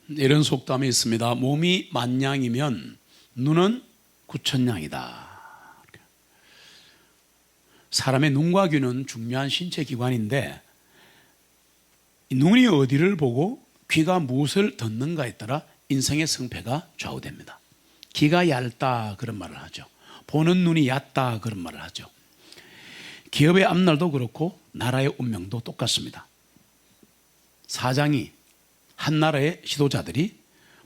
이런 속담이 있습니다. 몸이 만냥이면 눈은 구천냥이다. 사람의 눈과 귀는 중요한 신체 기관인데 눈이 어디를 보고 귀가 무엇을 듣는가에 따라 인생의 승패가 좌우됩니다. 귀가 얇다 그런 말을 하죠. 보는 눈이 얕다 그런 말을 하죠. 기업의 앞날도 그렇고 나라의 운명도 똑같습니다. 사장이 한 나라의 지도자들이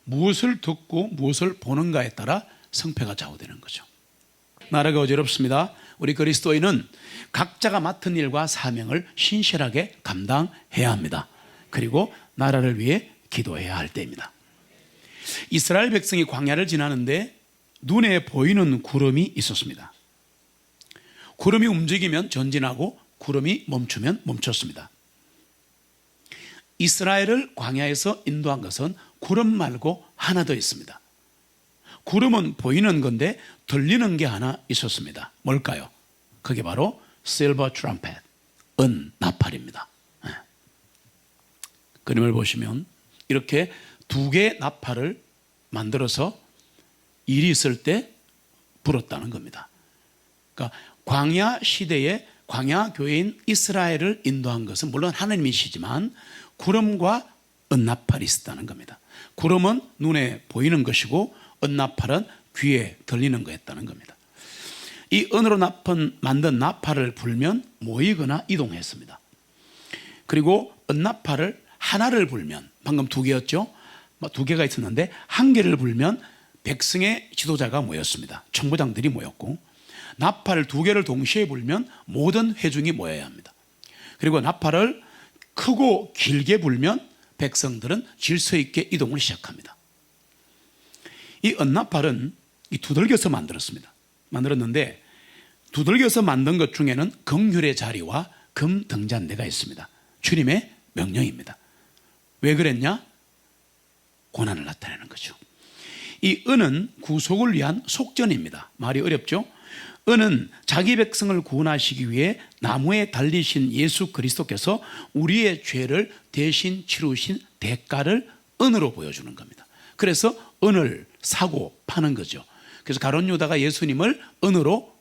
무엇을 듣고 무엇을 보는가에 따라 승패가 좌우되는 거죠. 나라가 어지럽습니다. 우리 그리스도인은 각자가 맡은 일과 사명을 신실하게 감당해야 합니다. 그리고 나라를 위해 기도해야 할 때입니다. 이스라엘 백성이 광야를 지나는데 눈에 보이는 구름이 있었습니다. 구름이 움직이면 전진하고 구름이 멈추면 멈췄습니다. 이스라엘을 광야에서 인도한 것은 구름 말고 하나 더 있습니다. 구름은 보이는 건데 들리는 게 하나 있었습니다. 뭘까요? 그게 바로 실버 트럼펫, 은 나팔입니다. 그림을 보시면 이렇게 두 개의 나팔을 만들어서 일이 있을 때 불었다는 겁니다. 그러니까 광야 시대에 광야 교회인 이스라엘을 인도한 것은 물론 하나님이시지만 구름과 은나팔이 있었다는 겁니다. 구름은 눈에 보이는 것이고 은나팔은 귀에 들리는 거였다는 겁니다. 이 은으로 만든 나팔을 불면 모이거나 이동했습니다. 그리고 은나팔을 하나를 불면, 방금 두 개였죠? 두 개가 있었는데 한 개를 불면 백성의 지도자가 모였습니다. 청부장들이 모였고, 나팔을 두 개를 동시에 불면 모든 회중이 모여야 합니다. 그리고 나팔을 크고 길게 불면 백성들은 질서 있게 이동을 시작합니다. 이 은나팔은 두들겨서 만들었는데 두들겨서 만든 것 중에는 긍휼의 자리와 금 등잔대가 있습니다. 주님의 명령입니다. 왜 그랬냐? 고난을 나타내는 거죠. 이 은은 구속을 위한 속전입니다. 말이 어렵죠? 은은 자기 백성을 구원하시기 위해 나무에 달리신 예수 그리스도께서 우리의 죄를 대신 치르신 대가를 은으로 보여주는 겁니다. 그래서 은을 사고 파는 거죠. 그래서 가룟 유다가 예수님을 은으로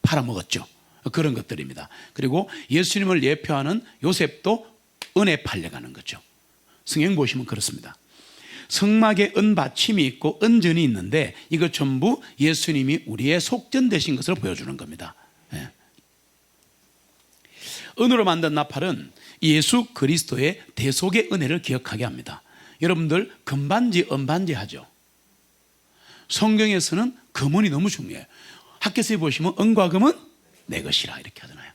팔아먹었죠. 그런 것들입니다. 그리고 예수님을 예표하는 요셉도 은에 팔려가는 거죠. 성경 보시면 그렇습니다. 성막에 은 받침이 있고 은전이 있는데 이거 전부 예수님이 우리의 속전 되신 것을 보여주는 겁니다. 예. 은으로 만든 나팔은 예수 그리스도의 대속의 은혜를 기억하게 합니다. 여러분들 금반지 은반지 하죠. 성경에서는 금은이 너무 중요해요. 학교에서 보시면 은과 금은 내 것이라 이렇게 하잖아요.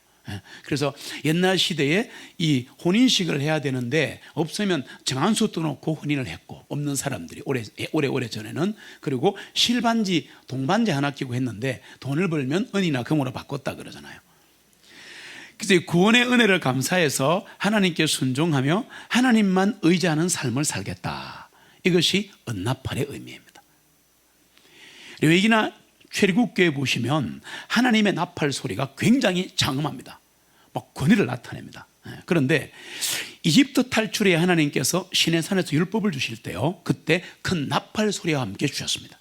그래서 옛날 시대에 이 혼인식을 해야 되는데 없으면 정한수 떠놓고 혼인을 했고, 없는 사람들이 오래 전에는. 그리고 실반지 동반지 하나 끼고 했는데 돈을 벌면 은이나 금으로 바꿨다 그러잖아요. 그래서 구원의 은혜를 감사해서 하나님께 순종하며 하나님만 의지하는 삶을 살겠다. 이것이 은나팔의 의미입니다. 레위기나 출애굽기에 보시면 하나님의 나팔 소리가 굉장히 장엄합니다. 막 권위를 나타냅니다. 그런데 이집트 탈출에 하나님께서 시내산에서 율법을 주실 때요, 그때 큰 나팔 소리와 함께 주셨습니다.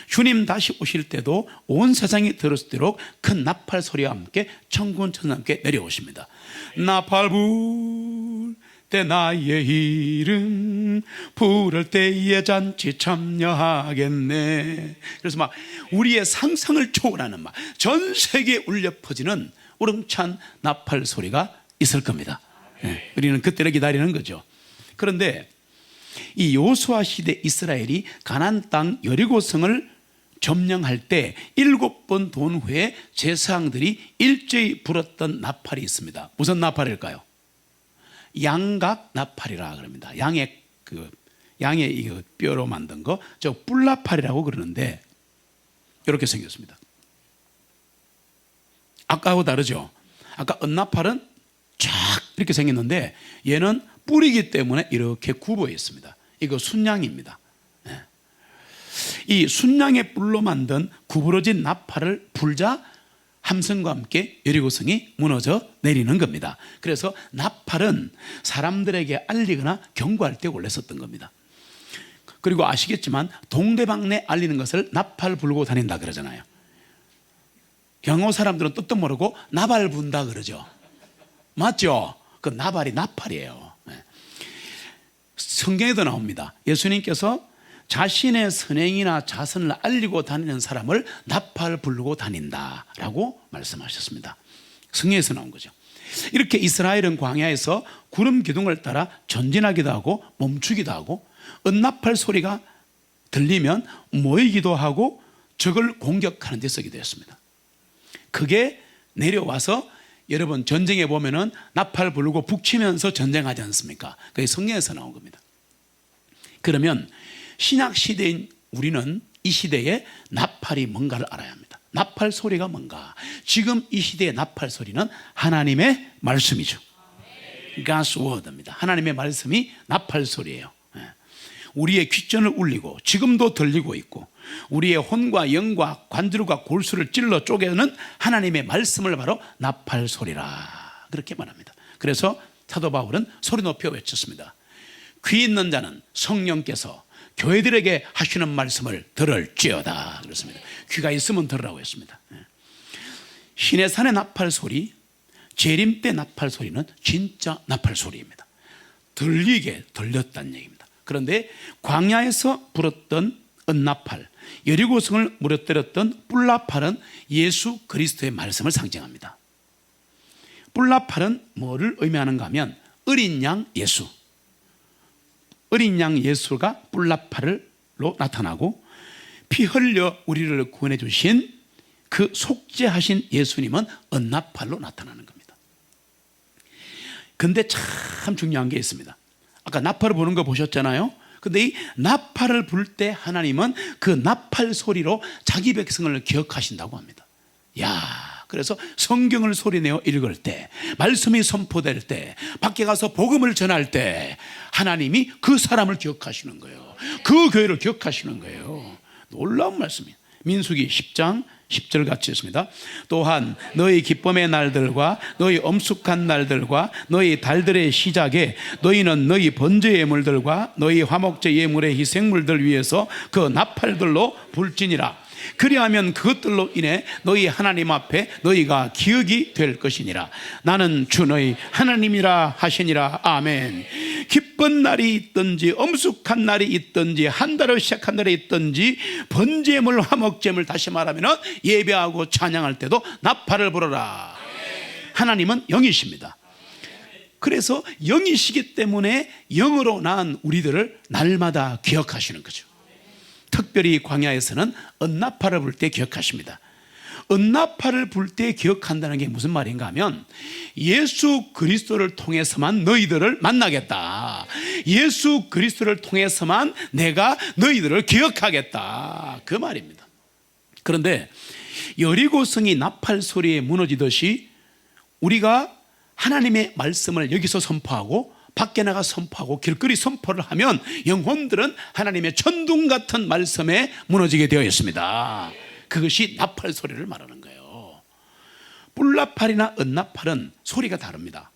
주님 다시 오실 때도 온 세상이 들었도록 큰 나팔 소리와 함께 천군 천사님께 내려오십니다. 나팔 불 때 나의 이름 부를 때에 잔치 참여하겠네. 그래서 막 우리의 상상을 초월하는 막 전 세계에 울려 퍼지는 우렁찬 나팔 소리가 있을 겁니다. 네, 우리는 그때를 기다리는 거죠. 그런데 이 여호수아 시대 이스라엘이 가나안 땅 여리고성을 점령할 때 7번 돈 후에 제사장들이 일제히 불었던 나팔이 있습니다. 무슨 나팔일까요? 양각 나팔이라 그럽니다. 양의 이거 뼈로 만든 거, 저 뿔나팔이라고 그러는데 이렇게 생겼습니다. 아까하고 다르죠? 아까 은나팔은 쫙 이렇게 생겼는데 얘는 뿔이기 때문에 이렇게 굽어 있습니다. 이거 순양입니다. 이 순양의 뿔로 만든 구부러진 나팔을 불자 함성과 함께 여리고성이 무너져 내리는 겁니다. 그래서 나팔은 사람들에게 알리거나 경고할 때 원래 썼던 겁니다. 그리고 아시겠지만 동대방네 알리는 것을 나팔 불고 다닌다 그러잖아요. 영어 사람들은 뜻도 모르고 나발 분다 그러죠. 맞죠? 그 나발이 나팔이에요. 성경에도 나옵니다. 예수님께서 자신의 선행이나 자선을 알리고 다니는 사람을 나팔 부르고 다닌다라고 말씀하셨습니다. 성경에서 나온 거죠. 이렇게 이스라엘은 광야에서 구름 기둥을 따라 전진하기도 하고 멈추기도 하고 은나팔 소리가 들리면 모이기도 하고 적을 공격하는 데 쓰기도 했습니다. 그게 내려와서 여러분 전쟁에 보면은 나팔 부르고 북치면서 전쟁하지 않습니까? 그게 성경에서 나온 겁니다. 그러면 신약 시대인 우리는 이 시대에 나팔이 뭔가를 알아야 합니다. 나팔 소리가 뭔가? 지금 이 시대의 나팔 소리는 하나님의 말씀이죠. God's word입니다. 하나님의 말씀이 나팔 소리예요. 우리의 귓전을 울리고 지금도 들리고 있고 우리의 혼과 영과 관절과 골수를 찔러 쪼개는 하나님의 말씀을 바로 나팔 소리라 그렇게 말합니다. 그래서 사도 바울은 소리 높여 외쳤습니다. 귀 있는 자는 성령께서 교회들에게 하시는 말씀을 들을지어다 그렇습니다. 귀가 있으면 들으라고 했습니다. 시내산의 나팔 소리, 재림 때 나팔 소리는 진짜 나팔 소리입니다. 들리게 들렸다는 얘기입니다. 그런데 광야에서 불었던 은나팔, 여리고성을 무너뜨렸던 뿔나팔은 예수 그리스도의 말씀을 상징합니다. 뿔나팔은 뭐를 의미하는가 하면 어린 양 예수, 어린 양 예수가 뿔나팔로 나타나고 피 흘려 우리를 구원해 주신 그 속죄하신 예수님은 은나팔로 나타나는 겁니다. 그런데 참 중요한 게 있습니다. 아까 나팔을 부는 거 보셨잖아요. 근데 이 나팔을 불 때 하나님은 그 나팔 소리로 자기 백성을 기억하신다고 합니다. 그래서 성경을 소리내어 읽을 때, 말씀이 선포될 때, 밖에 가서 복음을 전할 때 하나님이 그 사람을 기억하시는 거예요. 그 교회를 기억하시는 거예요. 놀라운 말씀이에요. 민수기 10장 10절 같이 했습니다. 또한 너희 기쁨의 날들과 너희 엄숙한 날들과 너희 달들의 시작에 너희는 너희 번제 예물들과 너희 화목제 예물의 희생물들 위해서 그 나팔들로 불지니라. 그리하면 그것들로 인해 너희 하나님 앞에 너희가 기억이 될 것이니라. 나는 주 너희 하나님이라 하시니라. 아멘. 기쁜 날이 있든지 엄숙한 날이 있든지 한 달을 시작한 날이 있든지 번제물 화목제물 다시 말하면 예배하고 찬양할 때도 나팔을 불어라. 하나님은 영이십니다. 그래서 영이시기 때문에 영으로 낳은 우리들을 날마다 기억하시는 거죠. 특별히 광야에서는 은나팔을 불 때 기억하십니다. 은나팔을 불 때 기억한다는 게 무슨 말인가 하면 예수 그리스도를 통해서만 너희들을 만나겠다. 예수 그리스도를 통해서만 내가 너희들을 기억하겠다. 그 말입니다. 그런데 여리고성이 나팔 소리에 무너지듯이 우리가 하나님의 말씀을 여기서 선포하고 밖에 나가 선포하고 길거리 선포를 하면 영혼들은 하나님의 천둥 같은 말씀에 무너지게 되어 있습니다. 그것이 나팔 소리를 말하는 거예요. 뿔나팔이나 은나팔은 소리가 다릅니다.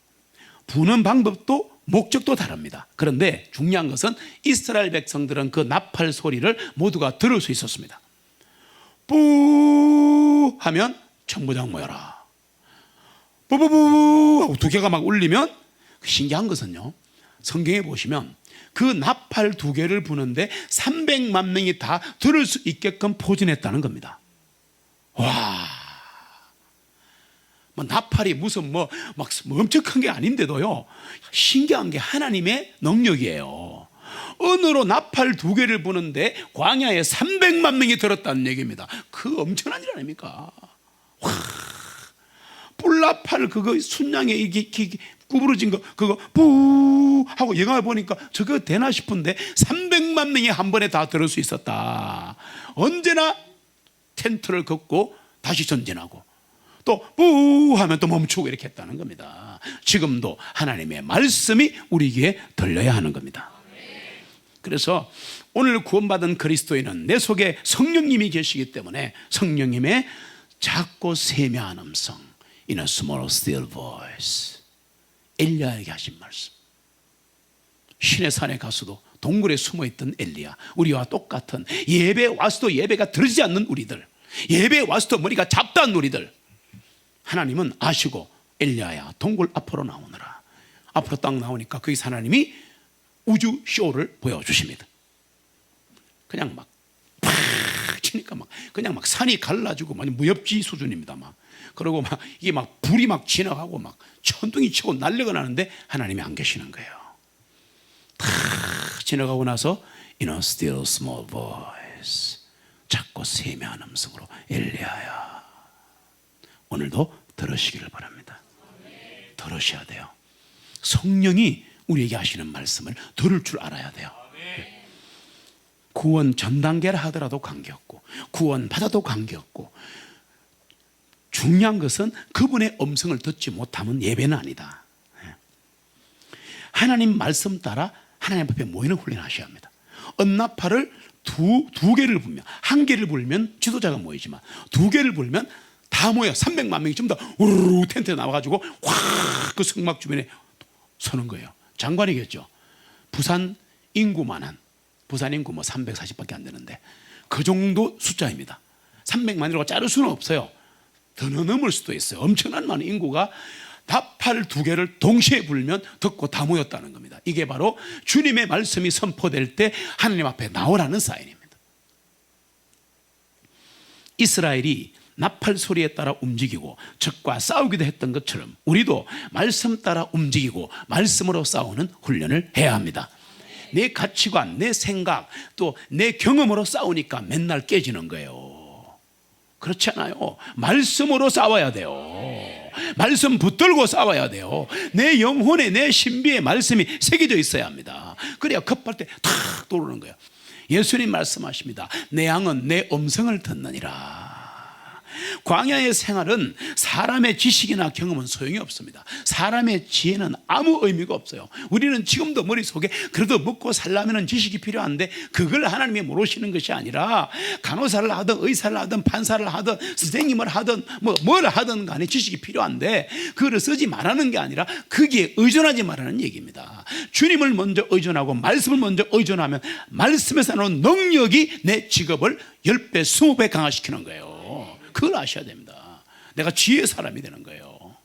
부는 방법도 목적도 다릅니다. 그런데 중요한 것은 이스라엘 백성들은 그 나팔 소리를 모두가 들을 수 있었습니다. 뿌 하면 청부장 모여라. 뿌뿌뿌 하고 두 개가 막 울리면 신기한 것은요, 성경에 보시면 그 나팔 두 개를 부는데 300만 명이 다 들을 수 있게끔 포진했다는 겁니다. 와, 뭐 나팔이 무슨 막 엄청 큰 게 아닌데도요, 신기한 게 하나님의 능력이에요. 은으로 나팔 두 개를 부는데 광야에 300만 명이 들었다는 얘기입니다. 그 엄청난 일 아닙니까? 와, 뿔나팔 그거 순양에 이게 구부러진 거 그거 부 하고 영화 보니까 저거 되나 싶은데 300만 명이 한 번에 다 들을 수 있었다. 언제나 텐트를 걷고 다시 전진하고 또 부 하면 또 멈추고 이렇게 했다는 겁니다. 지금도 하나님의 말씀이 우리 귀에 들려야 하는 겁니다. 그래서 오늘 구원받은 그리스도인은 내 속에 성령님이 계시기 때문에 성령님의 작고 세미한 음성, in a small still voice. 엘리야에게 하신 말씀. 신의 산에 가서도 동굴에 숨어있던 엘리야, 우리와 똑같은 예배 와서도 예배가 들어지지 않는 우리들, 예배 와서도 머리가 잡다한 우리들, 하나님은 아시고 엘리야야 동굴 앞으로 나오느라. 앞으로 딱 나오니까 거기서 하나님이 우주 쇼를 보여주십니다. 그냥 막 팍 치니까 막 그냥 막 산이 갈라지고 막 무협지 수준입니다. 막 그리고 막 이게 막 불이 막 지나가고 막 천둥이 치고 난리가 나는데 하나님이 안 계시는 거예요. 탁 지나가고 나서 in a still small voice, 작고 세미한 음성으로 엘리야야 오늘도 들으시기를 바랍니다. 들으셔야 돼요. 성령이 우리에게 하시는 말씀을 들을 줄 알아야 돼요. 구원 전 단계를 하더라도 관계없고, 구원 받아도 관계없고, 중요한 것은 그분의 음성을 듣지 못하면 예배는 아니다. 하나님 말씀 따라 하나님 앞에 모이는 훈련하셔야 합니다. 언나팔을 두 개를 불면, 한 개를 불면 지도자가 모이지만 두 개를 불면 다 모여 300만 명이 전부 다 우르르 텐트에 나와가지고 확 그 성막 주변에 서는 거예요. 장관이겠죠. 부산 인구만한, 부산 인구 뭐 340밖에 안 되는데 그 정도 숫자입니다. 300만이라고 자를 수는 없어요. 더 넘을 수도 있어요. 엄청난 많은 인구가 나팔 두 개를 동시에 불면 듣고 다 모였다는 겁니다. 이게 바로 주님의 말씀이 선포될 때 하나님 앞에 나오라는 사인입니다. 이스라엘이 나팔 소리에 따라 움직이고 적과 싸우기도 했던 것처럼 우리도 말씀 따라 움직이고 말씀으로 싸우는 훈련을 해야 합니다. 내 가치관, 내 생각, 또 내 경험으로 싸우니까 맨날 깨지는 거예요. 그렇지 않아요. 말씀으로 싸워야 돼요. 말씀 붙들고 싸워야 돼요. 내 영혼에, 내 신비에 말씀이 새겨져 있어야 합니다. 그래야 급할 때 탁 돌아오는 거예요. 예수님 말씀하십니다. 내 양은 내 음성을 듣느니라. 광야의 생활은 사람의 지식이나 경험은 소용이 없습니다. 사람의 지혜는 아무 의미가 없어요. 우리는 지금도 머릿속에 그래도 먹고 살려면 지식이 필요한데 그걸 하나님이 모르시는 것이 아니라 간호사를 하든 의사를 하든 판사를 하든 선생님을 하든 뭘 하든 간에 지식이 필요한데 그걸 쓰지 말라는 게 아니라 거기에 의존하지 말라는 얘기입니다. 주님을 먼저 의존하고 말씀을 먼저 의존하면 말씀에서 나오는 능력이 내 직업을 10배, 20배 강화시키는 거예요. 그걸 아셔야 됩니다. 내가 지혜의 사람이 되는 거예요.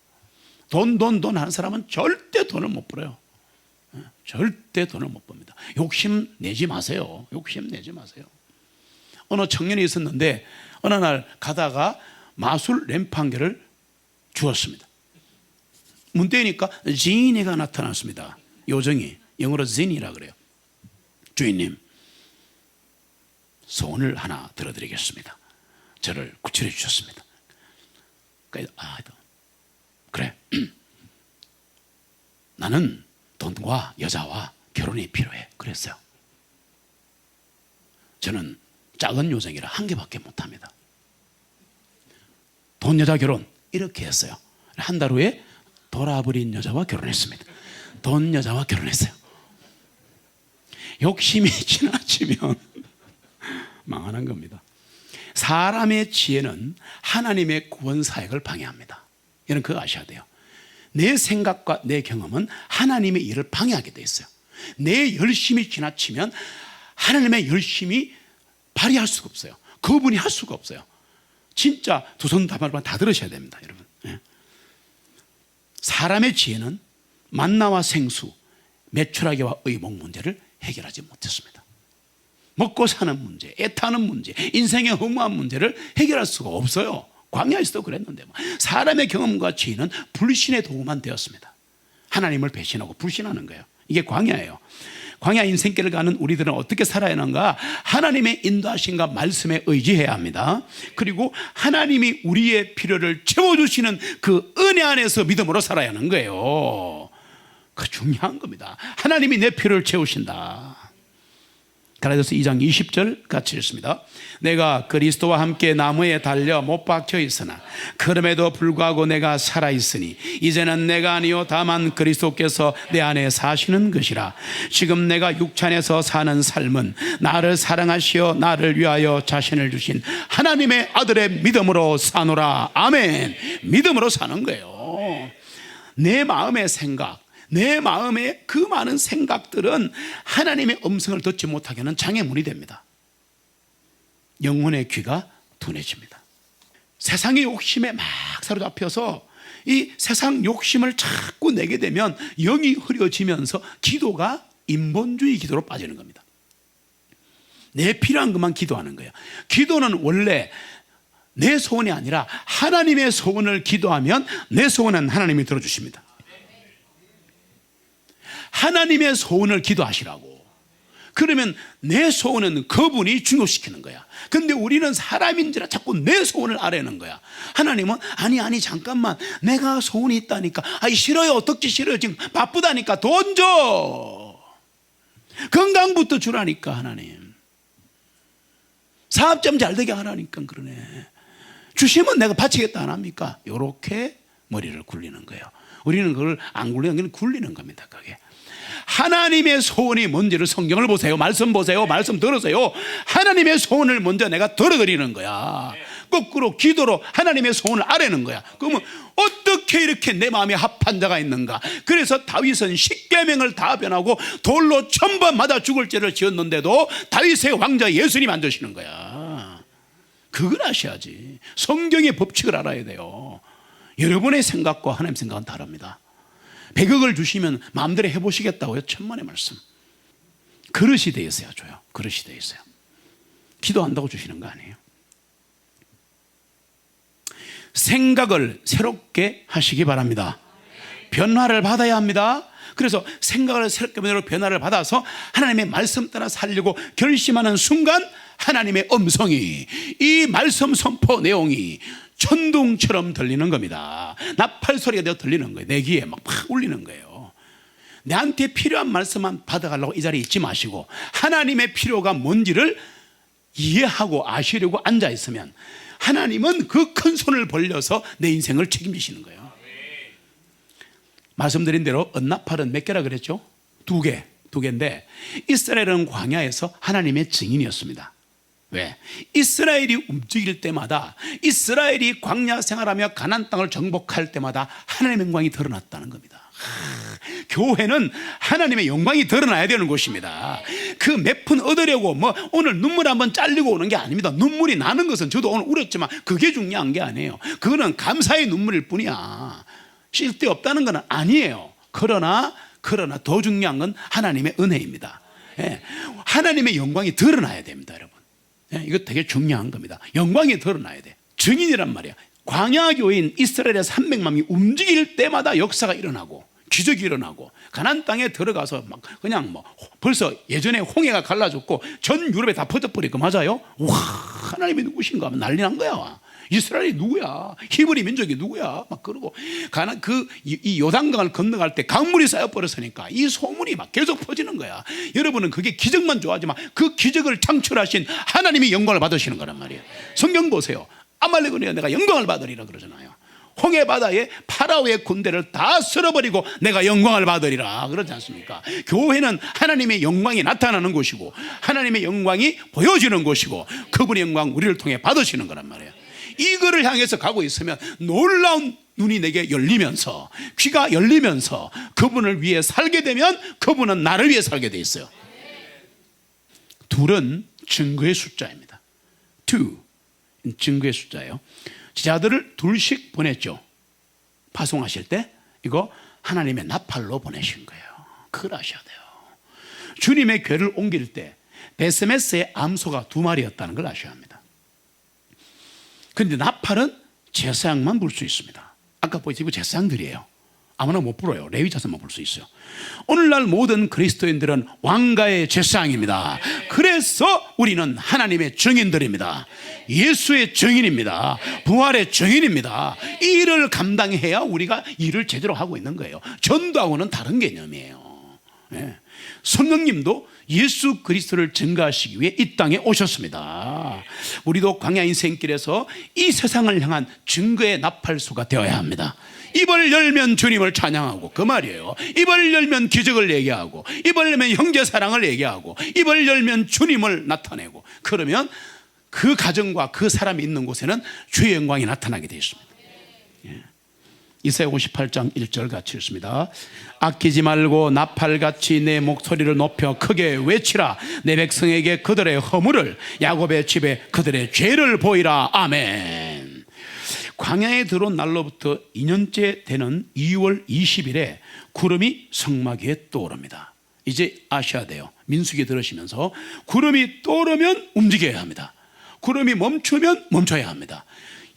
돈 하는 사람은 절대 돈을 못 벌어요. 절대 돈을 못 법니다. 욕심 내지 마세요. 욕심 내지 마세요. 어느 청년이 있었는데 어느 날 가다가 마술 램프 한 개를 주었습니다. 문 떼니까 지니가 나타났습니다. 요정이 영어로 지니라 그래요. 주인님, 소원을 하나 들어드리겠습니다. 저를 구출해 주셨습니다. 그래. 나는 돈과 여자와 결혼이 필요해. 그랬어요. 저는 작은 요정이라 한 개밖에 못합니다. 돈, 여자, 결혼 이렇게 했어요. 한 달 후에 돌아버린 여자와 결혼했습니다. 돈, 여자와 결혼했어요. 욕심이 지나치면 망하는 겁니다. 사람의 지혜는 하나님의 구원 사역을 방해합니다. 여러분 그거 아셔야 돼요. 내 생각과 내 경험은 하나님의 일을 방해하게 돼 있어요. 내 열심이 지나치면 하나님의 열심이 발휘할 수가 없어요. 그분이 할 수가 없어요. 진짜 두 손 다 들으셔야 됩니다, 여러분. 사람의 지혜는 만나와 생수, 매출하기와 의복 문제를 해결하지 못했습니다. 먹고 사는 문제, 애타는 문제, 인생의 허무한 문제를 해결할 수가 없어요. 광야에서도 그랬는데 사람의 경험과 지혜는 불신의 도구만 되었습니다. 하나님을 배신하고 불신하는 거예요. 이게 광야예요. 광야 인생길을 가는 우리들은 어떻게 살아야 하는가? 하나님의 인도하심과 말씀에 의지해야 합니다. 그리고 하나님이 우리의 필요를 채워주시는 그 은혜 안에서 믿음으로 살아야 하는 거예요. 그 중요한 겁니다. 하나님이 내 필요를 채우신다. 갈라디아서 2장 20절 같이 읽습니다. 내가 그리스도와 함께 나무에 달려 못 박혀 있으나 그럼에도 불구하고 내가 살아 있으니 이제는 내가 아니요 다만 그리스도께서 내 안에 사시는 것이라. 지금 내가 육체에서 사는 삶은 나를 사랑하시어 나를 위하여 자신을 주신 하나님의 아들의 믿음으로 사노라. 아멘. 믿음으로 사는 거예요. 내 마음의 생각, 내 마음의 그 많은 생각들은 하나님의 음성을 듣지 못하게 하는 장애물이 됩니다. 영혼의 귀가 둔해집니다. 세상의 욕심에 막 사로잡혀서 이 세상 욕심을 자꾸 내게 되면 영이 흐려지면서 기도가 인본주의 기도로 빠지는 겁니다. 내 필요한 것만 기도하는 거예요. 기도는 원래 내 소원이 아니라 하나님의 소원을 기도하면 내 소원은 하나님이 들어주십니다. 하나님의 소원을 기도하시라고. 그러면 내 소원은 그분이 중요시키는 거야. 근데 우리는 사람인지라 자꾸 내 소원을 아뢰는 거야. 하나님은 아니 잠깐만, 내가 소원이 있다니까. 아이 싫어요. 어떻게 싫어요? 지금 바쁘다니까. 돈 줘. 건강부터 주라니까. 하나님 사업 좀 잘 되게 하라니까. 그러네. 주시면 내가 바치겠다 안 합니까? 이렇게 머리를 굴리는 거예요. 우리는 그걸 안 굴리는 게 굴리는 겁니다. 그게 하나님의 소원이 뭔지를 성경을 보세요. 말씀 보세요. 말씀 들으세요. 하나님의 소원을 먼저 내가 들어드리는 거야. 거꾸로 기도로 하나님의 소원을 아뢰는 거야. 그러면 어떻게 이렇게 내 마음에 합한 자가 있는가? 그래서 다윗은 십계명을 다 변하고 돌로 1000번 맞아 죽을 죄를 지었는데도 다윗의 왕자 예수님 만드시는 거야. 그걸 아셔야지. 성경의 법칙을 알아야 돼요. 여러분의 생각과 하나님 생각은 다릅니다. 100억을 주시면 마음대로 해보시겠다고요? 천만의 말씀. 그릇이 되어 있어야 줘요. 그릇이 되어 있어요. 기도한다고 주시는 거 아니에요. 생각을 새롭게 하시기 바랍니다. 변화를 받아야 합니다. 그래서 생각을 새롭게 변화를 받아서 하나님의 말씀 따라 살려고 결심하는 순간 하나님의 음성이, 이 말씀 선포 내용이 천둥처럼 들리는 겁니다. 나팔 소리가 되어 들리는 거예요. 내 귀에 막 울리는 거예요. 내한테 필요한 말씀만 받아가려고 이 자리에 있지 마시고 하나님의 필요가 뭔지를 이해하고 아시려고 앉아 있으면 하나님은 그 큰 손을 벌려서 내 인생을 책임지시는 거예요. 말씀드린 대로 은나팔은 몇 개라 그랬죠? 두 개인데 이스라엘은 광야에서 하나님의 증인이었습니다. 왜? 이스라엘이 움직일 때마다, 이스라엘이 광야 생활하며 가나안 땅을 정복할 때마다 하나님의 영광이 드러났다는 겁니다. 교회는 하나님의 영광이 드러나야 되는 곳입니다. 그 몇 푼 얻으려고 뭐 오늘 눈물 한번 잘리고 오는 게 아닙니다. 눈물이 나는 것은 저도 오늘 울었지만 그게 중요한 게 아니에요. 그거는 감사의 눈물일 뿐이야. 쓸데없다는 건 아니에요. 그러나 더 중요한 건 하나님의 은혜입니다. 예. 하나님의 영광이 드러나야 됩니다, 여러분. 예, 이거 되게 중요한 겁니다. 영광이 드러나야 돼. 증인이란 말이야. 광야 교인 이스라엘의 300만 명이 움직일 때마다 역사가 일어나고 기적이 일어나고 가나안 땅에 들어가서 막 그냥 뭐 벌써 예전에 홍해가 갈라졌고 전 유럽에 다 퍼져버리고 맞아요? 와, 하나님이 누구신가 하면 난리 난 거야. 이스라엘이 누구야? 히브리 민족이 누구야? 막 그러고 이 요단강을 건너갈 때 강물이 쌓여버렸으니까 이 소문이 막 계속 퍼지는 거야. 여러분은 그게 기적만 좋아하지만 그 기적을 창출하신 하나님이 영광을 받으시는 거란 말이에요. 성경 보세요. 아말렉은 내가 영광을 받으리라 그러잖아요. 홍해 바다에 파라오의 군대를 다 쓸어버리고 내가 영광을 받으리라 그러지 않습니까? 교회는 하나님의 영광이 나타나는 곳이고 하나님의 영광이 보여지는 곳이고 그분의 영광 우리를 통해 받으시는 거란 말이에요. 이거를 향해서 가고 있으면 놀라운 눈이 내게 열리면서 귀가 열리면서 그분을 위해 살게 되면 그분은 나를 위해 살게 돼 있어요. 둘은 증거의 숫자입니다. 2 증거의 숫자예요. 제자들을 둘씩 보냈죠. 파송하실 때 이거 하나님의 나팔로 보내신 거예요. 그걸 아셔야 돼요. 주님의 궤를 옮길 때 베스메스의 암소가 2마리였다는 걸 아셔야 합니다. 그런데 나팔은 제사장만 불 수 있습니다. 아까 보시고 제사장들이에요. 아무나 못 불어요. 레위 자손만 불 수 있어요. 오늘날 모든 그리스도인들은 왕가의 제사장입니다. 그래서 우리는 하나님의 증인들입니다. 예수의 증인입니다. 부활의 증인입니다. 이 일을 감당해야 우리가 일을 제대로 하고 있는 거예요. 전도하고는 다른 개념이에요. 네. 성령님도 예수 그리스도를 증거하시기 위해 이 땅에 오셨습니다. 우리도 광야 인생길에서 이 세상을 향한 증거의 나팔수가 되어야 합니다. 입을 열면 주님을 찬양하고, 그 말이에요. 입을 열면 기적을 얘기하고, 입을 열면 형제 사랑을 얘기하고, 입을 열면 주님을 나타내고, 그러면 그 가정과 그 사람이 있는 곳에는 주의 영광이 나타나게 되어 있습니다. 이사야 58장 1절 같이 읽습니다. 아끼지 말고 나팔같이 내 목소리를 높여 크게 외치라. 내 백성에게 그들의 허물을, 야곱의 집에 그들의 죄를 보이라. 아멘. 광야에 들어온 날로부터 2년째 되는 2월 20일에 구름이 성막 위에 떠오릅니다. 이제 아셔야 돼요. 민수기 들으시면서 구름이 떠오르면 움직여야 합니다. 구름이 멈추면 멈춰야 합니다.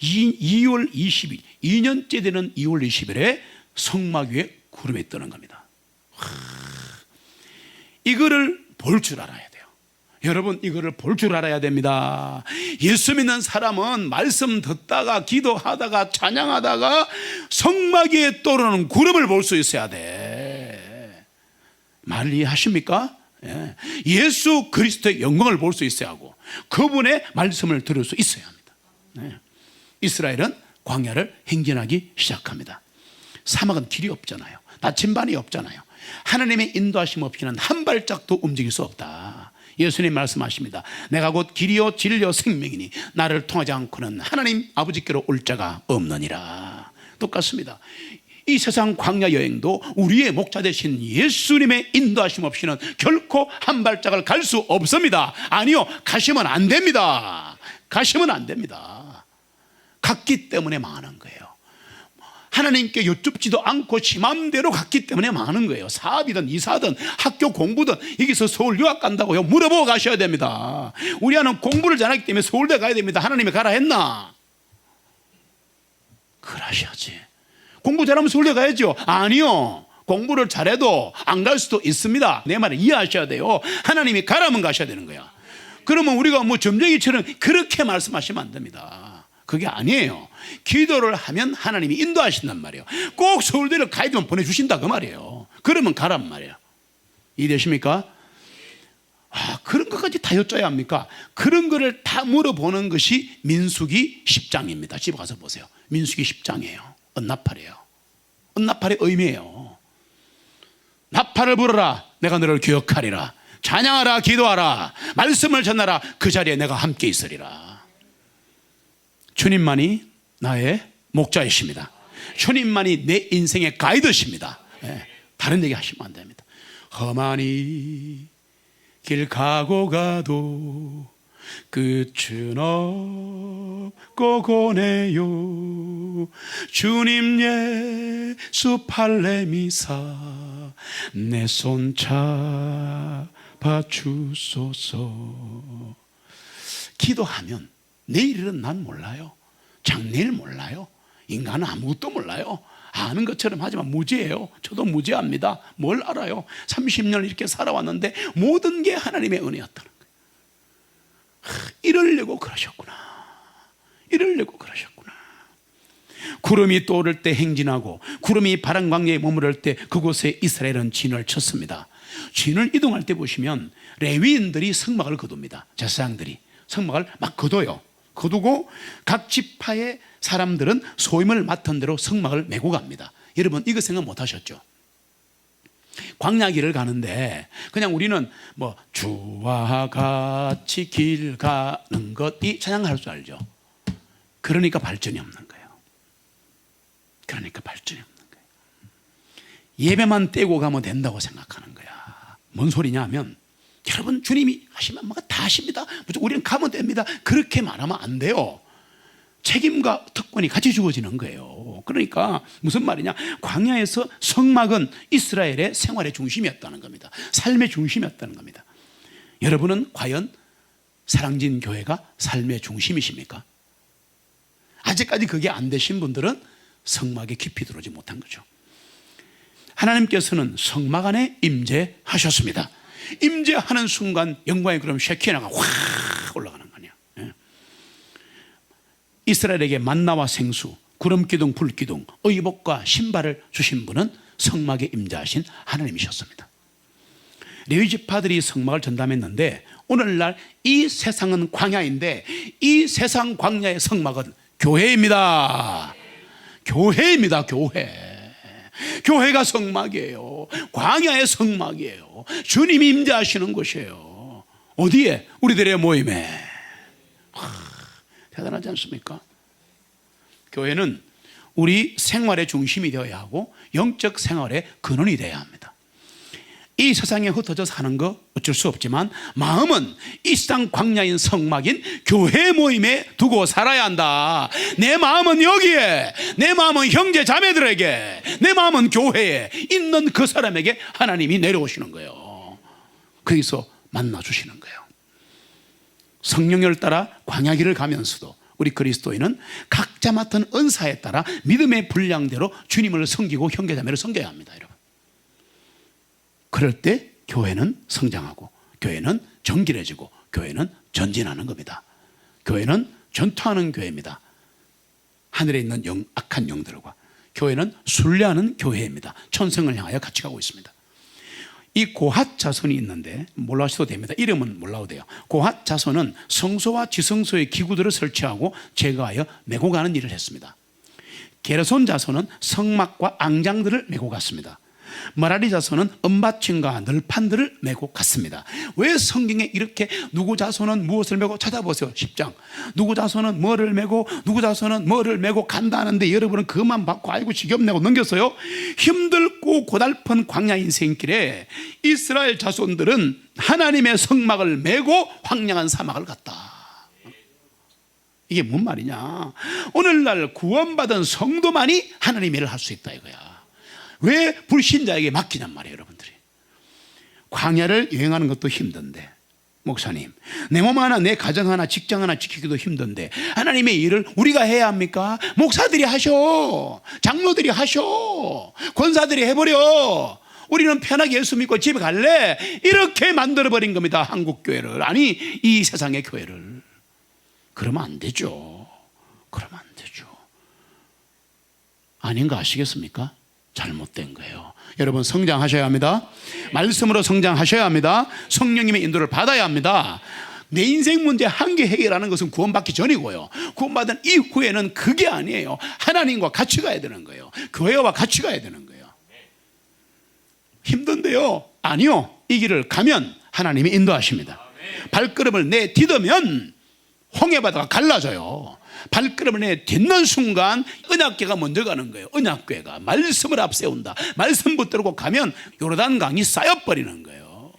2월 20일, 2년째 되는 2월 20일에 성막 위에 구름이 뜨는 겁니다. 이거를 볼 줄 알아야 돼요. 여러분, 이거를 볼 줄 알아야 됩니다. 예수 믿는 사람은 말씀 듣다가 기도하다가 찬양하다가 성막 위에 떠오르는 구름을 볼 수 있어야 돼. 말을 이해하십니까? 예수 그리스도의 영광을 볼 수 있어야 하고, 그분의 말씀을 들을 수 있어야 합니다. 이스라엘은 광야를 행진하기 시작합니다. 사막은 길이 없잖아요. 나침반이 없잖아요. 하나님의 인도하심 없이는 한 발짝도 움직일 수 없다. 예수님 말씀하십니다. 내가 곧 길이요 진리요 생명이니 나를 통하지 않고는 하나님 아버지께로 올 자가 없느니라. 똑같습니다. 이 세상 광야 여행도 우리의 목자 되신 예수님의 인도하심 없이는 결코 한 발짝을 갈 수 없습니다. 아니요, 가시면 안 됩니다. 가시면 안 됩니다. 갔기 때문에 망하는 거예요. 하나님께 여쭙지도 않고 지 맘대로 갔기 때문에 망하는 거예요. 사업이든 이사든 학교 공부든 여기서 서울 유학 간다고요? 물어보고 가셔야 됩니다. 우리 아는 공부를 잘하기 때문에 서울대 가야 됩니다. 하나님이 가라 했나? 그러셔야지. 공부 잘하면 서울대 가야죠. 아니요, 공부를 잘해도 안 갈 수도 있습니다. 내 말을 이해하셔야 돼요. 하나님이 가라면 가셔야 되는 거야. 그러면 우리가 뭐 점쟁이처럼 그렇게 말씀하시면 안 됩니다. 그게 아니에요. 기도를 하면 하나님이 인도하신단 말이에요. 꼭 서울대를 가이드만 보내주신다 그 말이에요. 그러면 가란 말이에요. 이해되십니까? 그런 것까지 다 여쭤야 합니까? 그런 거를 다 물어보는 것이 민수기 10장입니다. 집에 가서 보세요. 민수기 10장이에요. 언나팔이에요. 언나팔의 의미예요. 나팔을 불어라, 내가 너를 기억하리라. 찬양하라, 기도하라, 말씀을 전하라, 그 자리에 내가 함께 있으리라. 주님만이 나의 목자이십니다. 주님만이 내 인생의 가이드십니다. 다른 얘기 하시면 안 됩니다. 험하니 길 가고 가도 끝은 없고 고네요. 주님 예수 팔레미사 내 손 잡아 주소서. 기도하면 내일은 난 몰라요. 장래일 몰라요. 인간은 아무것도 몰라요. 아는 것처럼 하지만 무지해요. 저도 무지합니다. 뭘 알아요? 30년 이렇게 살아왔는데 모든 게 하나님의 은혜였다는 거예요. 이러려고 그러셨구나. 이러려고 그러셨구나. 구름이 떠오를 때 행진하고 구름이 바람 광야에 머무를 때 그곳에 이스라엘은 진을 쳤습니다. 진을 이동할 때 보시면 레위인들이 성막을 거둡니다. 제사장들이 성막을 막 거둬요. 거두고 각 지파의 사람들은 소임을 맡은 대로 성막을 메고 갑니다. 여러분, 이거 생각 못 하셨죠? 광야길을 가는데 그냥 우리는 뭐 주와 같이 길 가는 것이 찬양할 줄 알죠? 그러니까 발전이 없는 거예요. 그러니까 발전이 없는 거예요. 예배만 떼고 가면 된다고 생각하는 거야. 뭔 소리냐 하면, 여러분, 주님이 하시면 뭐가 다 하십니다. 우리는 가면 됩니다. 그렇게 말하면 안 돼요. 책임과 특권이 같이 주어지는 거예요. 그러니까 무슨 말이냐, 광야에서 성막은 이스라엘의 생활의 중심이었다는 겁니다. 삶의 중심이었다는 겁니다. 여러분은 과연 사랑진 교회가 삶의 중심이십니까? 아직까지 그게 안 되신 분들은 성막에 깊이 들어오지 못한 거죠. 하나님께서는 성막 안에 임재하셨습니다. 임재하는 순간 영광의 그럼 쉐키나가 확 올라가는 거냐. 이스라엘에게 만나와 생수, 구름기둥, 불기둥, 의복과 신발을 주신 분은 성막에 임재하신 하나님이셨습니다. 레위 지파들이 성막을 전담했는데 오늘날 이 세상은 광야인데 이 세상 광야의 성막은 교회입니다. 교회입니다. 교회가 성막이에요. 광야의 성막이에요. 주님이 임재하시는 곳이에요. 어디에? 우리들의 모임에. 대단하지 않습니까? 교회는 우리 생활의 중심이 되어야 하고 영적 생활의 근원이 되어야 합니다. 이 세상에 흩어져 사는 거 어쩔 수 없지만 마음은 이 세상 광야인 성막인 교회 모임에 두고 살아야 한다. 내 마음은 여기에, 내 마음은 형제 자매들에게, 내 마음은 교회에 있는 그 사람에게 하나님이 내려오시는 거예요. 거기서 만나주시는 거예요. 성령을 따라 광야길을 가면서도 우리 그리스도인은 각자 맡은 은사에 따라 믿음의 분량대로 주님을 섬기고 형제 자매를 섬겨야 합니다. 여러분, 그럴 때 교회는 성장하고 교회는 정결해지고 교회는 전진하는 겁니다. 교회는 전투하는 교회입니다. 하늘에 있는 악한 영들과 교회는 순례하는 교회입니다. 천성을 향하여 같이 가고 있습니다. 이 고핫 자손이 있는데 몰라셔도 됩니다. 이름은 몰라도 돼요. 고핫 자손은 성소와 지성소의 기구들을 설치하고 제거하여 메고 가는 일을 했습니다. 게르손 자손은 성막과 앙장들을 메고 갔습니다. 머라리 자손은 은받침과 널판들을 메고 갔습니다. 왜 성경에 이렇게 누구 자손은 무엇을 메고, 찾아보세요. 10장. 누구 자손은 뭐를 메고 누구 자손은 뭐를 메고 간다는데 여러분은 그것만 받고 아이고 지겹네고 넘겼어요. 힘들고 고달픈 광야 인생길에 이스라엘 자손들은 하나님의 성막을 메고 황량한 사막을 갔다. 이게 뭔 말이냐? 오늘날 구원받은 성도만이 하나님의 일을 할 수 있다 이거야. 왜 불신자에게 맡기냔 말이에요. 여러분들이 광야를 여행하는 것도 힘든데, 목사님 내 몸 하나 내 가정 하나 직장 하나 지키기도 힘든데 하나님의 일을 우리가 해야 합니까? 목사들이 하셔, 장로들이 하셔, 권사들이 해버려. 우리는 편하게 예수 믿고 집에 갈래. 이렇게 만들어버린 겁니다. 한국교회를. 아니 이 세상의 교회를. 그러면 안 되죠. 그러면 안 되죠. 아닌 거 아시겠습니까? 잘못된 거예요. 여러분 성장하셔야 합니다. 말씀으로 성장하셔야 합니다. 성령님의 인도를 받아야 합니다. 내 인생 문제 한 개 해결하는 것은 구원받기 전이고요. 구원받은 이후에는 그게 아니에요. 하나님과 같이 가야 되는 거예요. 교회와 같이 가야 되는 거예요. 힘든데요? 아니요. 이 길을 가면 하나님이 인도하십니다. 발걸음을 내딛으면 홍해바다가 갈라져요. 발걸음을 내딛는 순간 언약궤가 먼저 가는 거예요. 언약궤가 말씀을 앞세운다. 말씀 붙들고 가면 요르단강이 쌓여버리는 거예요.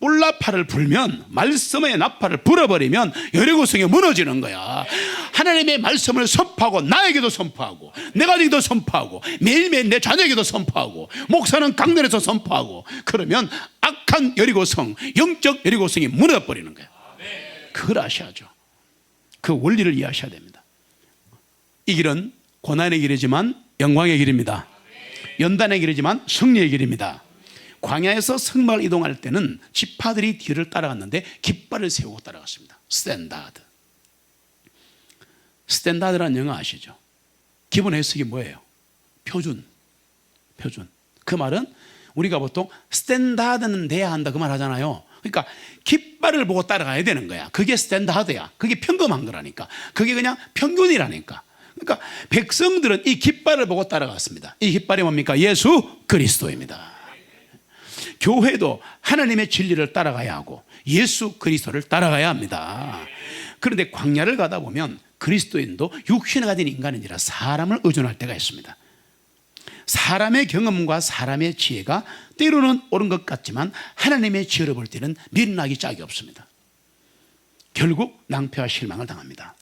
뿔나팔을 불면, 말씀의 나팔을 불어버리면 여리고성이 무너지는 거야. 하나님의 말씀을 선포하고 나에게도 선포하고 내가에게도 선포하고 매일매일 내 자녀에게도 선포하고 목사는 강단에서 선포하고 그러면 악한 여리고성, 영적 여리고성이 무너져버리는 거야. 그걸 아셔야죠. 그 원리를 이해하셔야 됩니다. 이 길은 고난의 길이지만 영광의 길입니다. 연단의 길이지만 승리의 길입니다. 광야에서 성막을 이동할 때는 지파들이 뒤를 따라갔는데 깃발을 세우고 따라갔습니다. 스탠다드. 스탠다드라는 영어 아시죠? 기본 해석이 뭐예요? 표준. 그 말은 우리가 보통 스탠다드는 돼야 한다 그 말 하잖아요. 그러니까 깃발을 보고 따라가야 되는 거야. 그게 스탠다드야. 그게 평범한 거라니까. 그게 그냥 평균이라니까. 그러니까 백성들은 이 깃발을 보고 따라갔습니다. 이 깃발이 뭡니까? 예수 그리스도입니다. 교회도 하나님의 진리를 따라가야 하고 예수 그리스도를 따라가야 합니다. 그런데 광야를 가다 보면 그리스도인도 육신을 가진 인간인지라 사람을 의존할 때가 있습니다. 사람의 경험과 사람의 지혜가 때로는 옳은 것 같지만 하나님의 지혜로 볼 때는 미련하기 짝이 없습니다. 결국 낭패와 실망을 당합니다.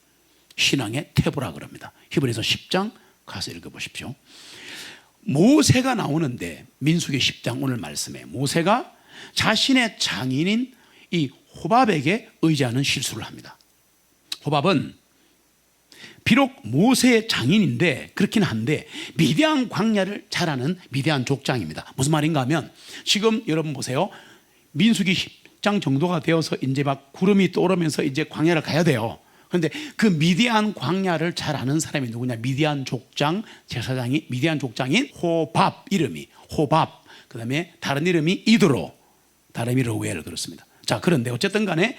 신앙의 태보라 그럽니다. 히브리서 10장 가서 읽어보십시오. 모세가 나오는데 민수기 10장 오늘 말씀에 모세가 자신의 장인인 이 호밥에게 의지하는 실수를 합니다. 호밥은 비록 모세의 장인인데 그렇긴 한데 미디안 광야를 잘 아는 미디안 족장입니다. 무슨 말인가 하면 지금 여러분 보세요. 민수기 10장 정도가 되어서 이제 막 구름이 떠오르면서 이제 광야를 가야 돼요. 그런데 그 미디안 광야를 잘 아는 사람이 누구냐? 미디안 족장 제사장이 미디안 족장인 호밥, 이름이 호밥. 그 다음에 다른 이름이 이드로, 다른 이름이 로웰 그렇습니다. 자, 그런데 어쨌든 간에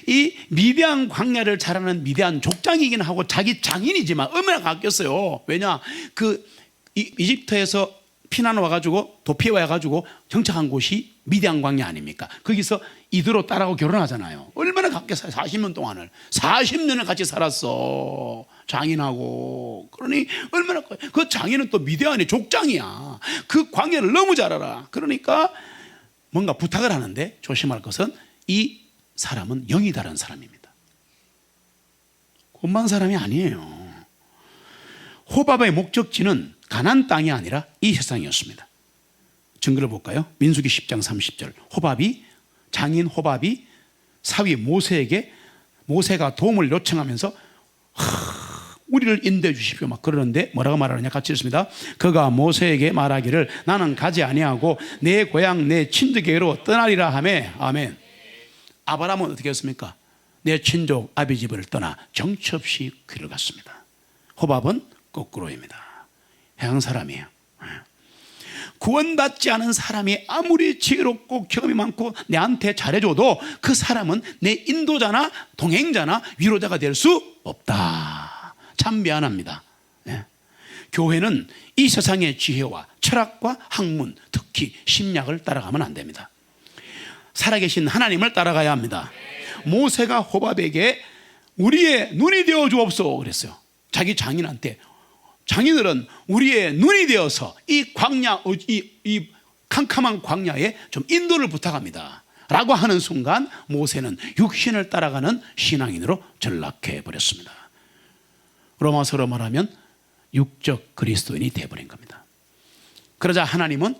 이 미디안 광야를 자라는 미디안 족장이긴 하고 자기 장인이지만 얼마나 가깝겠어요. 왜냐, 그 이집트에서 피난 와가지고 도피해 와가지고 정착한 곳이 미디안 광야 아닙니까? 거기서 이드로 딸하고 결혼하잖아요. 얼마나 가깝겠어요. 40년 동안을 40년을 같이 살았어, 장인하고. 그러니 얼마나 그 장인은 또 미디안의 족장이야. 그 광야를 너무 잘 알아. 그러니까 뭔가 부탁을 하는데 조심할 것은 이 사람은 영이 다른 사람입니다. 곤만 사람이 아니에요. 호밥의 목적지는 가나안 땅이 아니라 이 세상이었습니다. 증거를 볼까요? 민수기 10장 30절. 장인 호밥이 사위 모세에게, 모세가 도움을 요청하면서 우리를 인도해 주십시오 막 그러는데 뭐라고 말하느냐, 같이 읽습니다. 그가 모세에게 말하기를 나는 가지 아니하고 내 고향 내 친족에게로 떠나리라 하매. 아멘. 아브라함은 어떻게 했습니까? 내 친족 아비 집을 떠나 정처 없이 길을 갔습니다. 호밥은 거꾸로입니다. 해양 사람이에요. 구원받지 않은 사람이 아무리 지혜롭고 경험이 많고 내한테 잘해줘도 그 사람은 내 인도자나 동행자나 위로자가 될 수 없다. 참 미안합니다. 교회는 이 세상의 지혜와 철학과 학문, 특히 심리학을 따라가면 안 됩니다. 살아계신 하나님을 따라가야 합니다. 모세가 호밥에게 우리의 눈이 되어 주옵소서 그랬어요. 자기 장인한테, 장인들은 우리의 눈이 되어서 이 광야, 이 캄캄한 광야에 좀 인도를 부탁합니다 라고 하는 순간 모세는 육신을 따라가는 신앙인으로 전락해 버렸습니다. 로마서로 말하면 육적 그리스도인이 되어버린 겁니다. 그러자 하나님은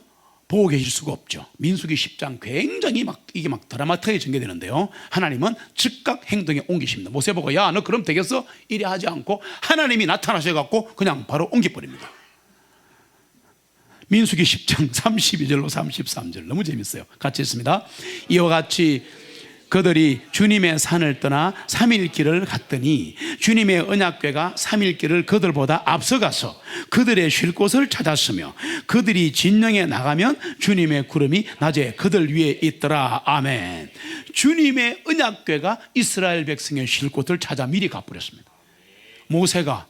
보고 계실 수가 없죠. 민수기 10장 굉장히 이게 드라마틱하게 전개되는데요. 하나님은 즉각 행동에 옮기십니다. 모세 보고 야, 너 그럼 되겠어? 이래 하지 않고 하나님이 나타나셔갖고 그냥 바로 옮겨버립니다. 민수기 10장 32절로 33절 너무 재밌어요. 같이 읽습니다. 이와 같이 그들이 주님의 산을 떠나 3일 길을 갔더니 주님의 언약궤가 3일 길을 그들보다 앞서가서 그들의 쉴 곳을 찾았으며 그들이 진영에 나가면 주님의 구름이 낮에 그들 위에 있더라. 아멘. 주님의 언약궤가 이스라엘 백성의 쉴 곳을 찾아 미리 가버렸습니다. 모세가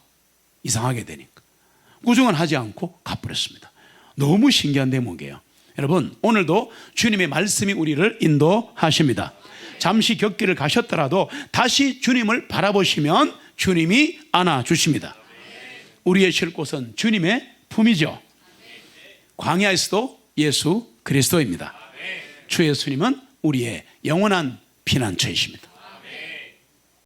이상하게 되니까 꾸중은 하지 않고 가버렸습니다. 너무 신기한 대목이에요. 여러분, 오늘도 주님의 말씀이 우리를 인도하십니다. 잠시 격길을 가셨더라도 다시 주님을 바라보시면 주님이 안아주십니다. 우리의 쉴 곳은 주님의 품이죠. 광야에서도 예수 그리스도입니다. 주 예수님은 우리의 영원한 피난처이십니다.